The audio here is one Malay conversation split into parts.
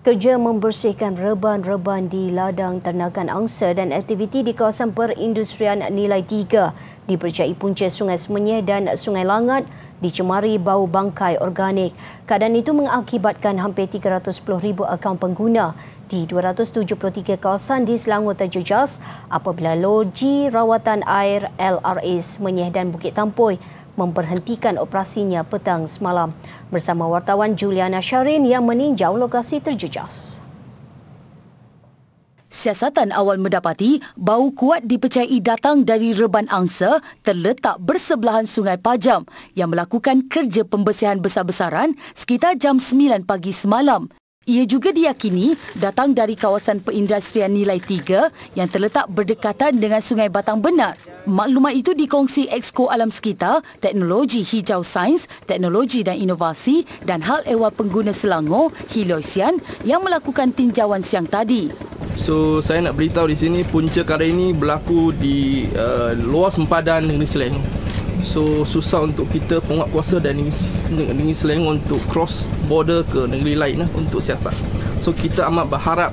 Kerja membersihkan reban-reban di ladang ternakan angsa dan aktiviti di kawasan perindustrian Nilai 3 dipercayai punca Sungai Semenyih dan Sungai Langat dicemari bau bangkai organik. Keadaan itu mengakibatkan hampir 310,000 akaun pengguna di 273 kawasan di Selangor terjejas apabila loji rawatan air LRA Semenyih dan Bukit Tampoi memberhentikan operasinya petang semalam. Bersama wartawan Juliana Syarin yang meninjau lokasi terjejas. Siasatan awal mendapati bau kuat dipercayai datang dari reban angsa terletak bersebelahan Sungai Pajam yang melakukan kerja pembersihan besar-besaran sekitar jam 9 pagi semalam. Ia juga diyakini datang dari kawasan perindustrian Nilai 3 yang terletak berdekatan dengan Sungai Batang Benar. Maklumat itu dikongsi Exco Alam Sekitar, Teknologi Hijau Sains, Teknologi dan Inovasi dan Hal Ehwal Pengguna Selangor, Hiloisian yang melakukan tinjauan siang tadi. So, saya nak beritahu di sini punca perkara ini berlaku di luar sempadan negeri Selangor. So, susah untuk kita penguatkuasa dan negeri Selangor untuk cross border ke negeri lain untuk siasat. So, kita amat berharap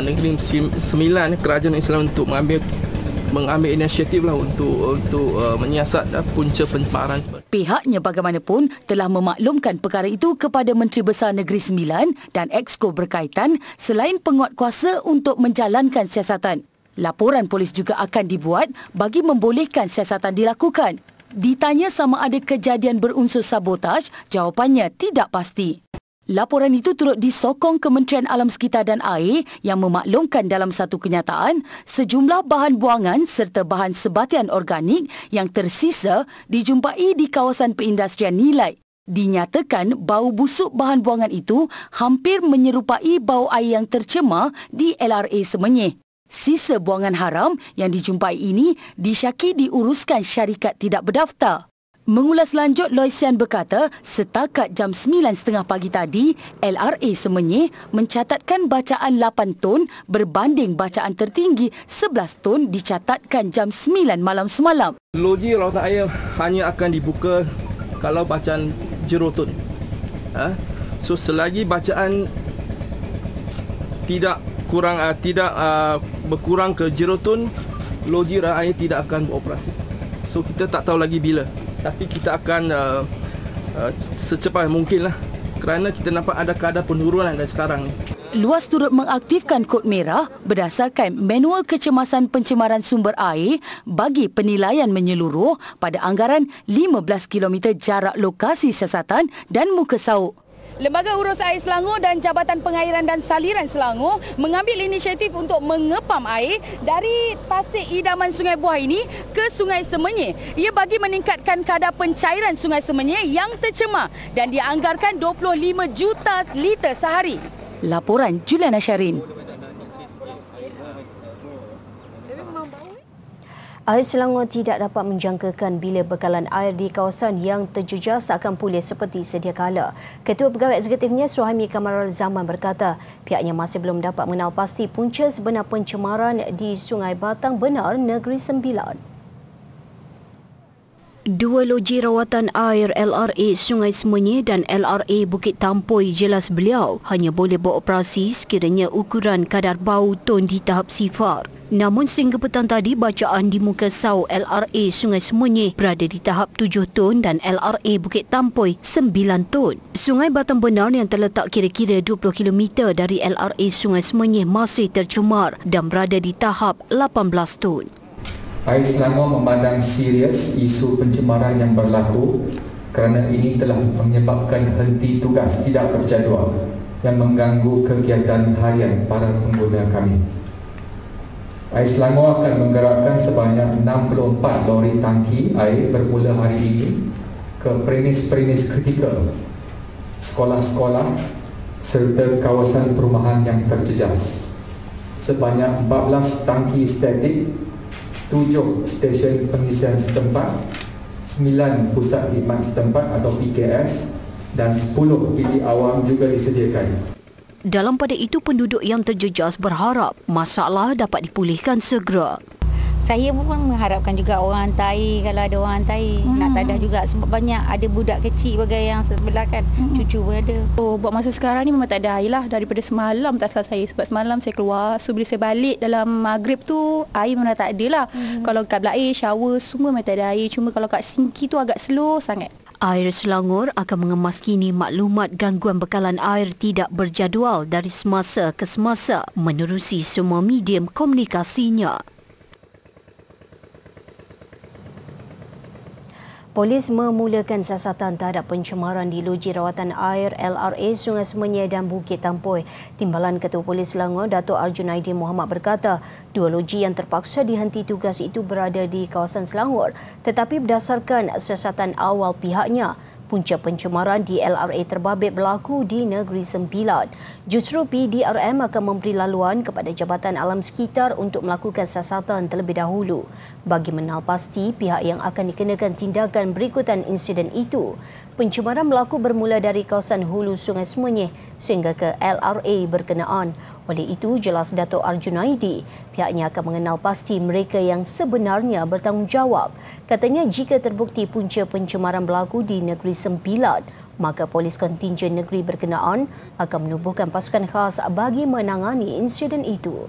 negeri Sembilan, kerajaan Islam untuk mengambil inisiatif untuk menyiasat punca pencemaran. Pihaknya bagaimanapun telah memaklumkan perkara itu kepada Menteri Besar Negeri Sembilan dan Exco berkaitan selain penguatkuasa untuk menjalankan siasatan. Laporan polis juga akan dibuat bagi membolehkan siasatan dilakukan. Ditanya sama ada kejadian berunsur sabotaj, jawapannya tidak pasti. Laporan itu turut disokong Kementerian Alam Sekitar dan Air yang memaklumkan dalam satu kenyataan sejumlah bahan buangan serta bahan sebatian organik yang tersisa dijumpai di kawasan perindustrian Nilai. Dinyatakan bau busuk bahan buangan itu hampir menyerupai bau air yang tercemar di LRA Semenyih. Sisa buangan haram yang dijumpai ini disyaki diuruskan syarikat tidak berdaftar. Mengulas lanjut, Loisian berkata setakat jam 9.30 pagi tadi, LRA Semenyih mencatatkan bacaan 8 ton berbanding bacaan tertinggi 11 ton dicatatkan jam 9 malam semalam. Loji rawatan air hanya akan dibuka kalau bacaan 0 ton. So, selagi bacaan tidak berkurang ke 0 ton, loji rawatan air tidak akan beroperasi. So, kita tak tahu lagi bila. Tapi kita akan secepat mungkinlah kerana kita nampak ada kadar penurunan dari sekarang. Luas turut mengaktifkan kod merah berdasarkan manual kecemasan pencemaran sumber air bagi penilaian menyeluruh pada anggaran 15 km jarak lokasi siasatan dan muka sauk. Lembaga Urus Air Selangor dan Jabatan Pengairan dan Saliran Selangor mengambil inisiatif untuk mengepam air dari tasik idaman Sungai Buah ini ke Sungai Semenyih. Ia bagi meningkatkan kadar pencairan Sungai Semenyih yang tercemar dan dianggarkan 25 juta liter sehari. Laporan Juliana Syarin. Air Selangor tidak dapat menjangkakan bila bekalan air di kawasan yang terjejas akan pulih seperti sedia kala. Ketua Pegawai Eksekutifnya Suhaimi Kamarul Zaman berkata pihaknya masih belum dapat mengenal pasti punca sebenar pencemaran di Sungai Batang Benar, Negeri Sembilan. Dua loji rawatan air LRA Sungai Semenyih dan LRA Bukit Tampoi, jelas beliau, hanya boleh beroperasi sekiranya ukuran kadar bau ton di tahap sifar. Namun sehingga petang tadi, bacaan di muka sauk LRA Sungai Semenyih berada di tahap 7 ton dan LRA Bukit Tampoi 9 ton. Sungai Batang Benar yang terletak kira-kira 20 km dari LRA Sungai Semenyih masih tercemar dan berada di tahap 18 ton. Air Selangor memandang serius isu pencemaran yang berlaku kerana ini telah menyebabkan henti tugas tidak berjadual yang mengganggu kegiatan harian para pengguna kami. Air Selangor akan menggerakkan sebanyak 64 lori tangki air bermula hari ini ke premis-premis kritikal, sekolah-sekolah serta kawasan perumahan yang terjejas. Sebanyak 14 tangki statik, 7 stesen pengisian setempat, 9 pusat khidmat setempat atau PKS dan 10 bilik awam juga disediakan. Dalam pada itu, penduduk yang terjejas berharap masalah dapat dipulihkan segera. Saya pun mengharapkan juga orang hantar air, kalau ada orang hantar air, nak tadah juga sebab banyak ada budak kecil bagai yang sebelah kan, cucu pun ada. Buat masa sekarang ni memang tak ada air lah daripada semalam tak salah saya. Sebab semalam saya keluar, so bila saya balik dalam maghrib tu air memang tak ada lah. Kalau kat belah air, shower semua memang tak ada air. Cuma kalau kat sinki tu agak slow sangat. Air Selangor akan mengemas kini maklumat gangguan bekalan air tidak berjadual dari semasa ke semasa menerusi semua medium komunikasinya. Polis memulakan siasatan terhadap pencemaran di loji rawatan air LRA Sungai Semenyih dan Bukit Tampoi. Timbalan Ketua Polis Selangor, Dato' Arjunaidi Mohamad berkata, dua loji yang terpaksa dihenti tugas itu berada di kawasan Selangor. Tetapi berdasarkan siasatan awal pihaknya, punca pencemaran di LRA terbabit berlaku di Negeri Sembilan. Justru PDRM akan memberi laluan kepada Jabatan Alam Sekitar untuk melakukan siasatan terlebih dahulu bagi mengenal pasti pihak yang akan dikenakan tindakan berikutan insiden itu. Pencemaran berlaku bermula dari kawasan hulu Sungai Semenyih sehingga ke LRA berkenaan. Oleh itu, jelas Dato' Arjunaidi, pihaknya akan mengenal pasti mereka yang sebenarnya bertanggungjawab. Katanya jika terbukti punca pencemaran berlaku di Negeri Sembilan, maka polis kontingen negeri berkenaan akan menubuhkan pasukan khas bagi menangani insiden itu.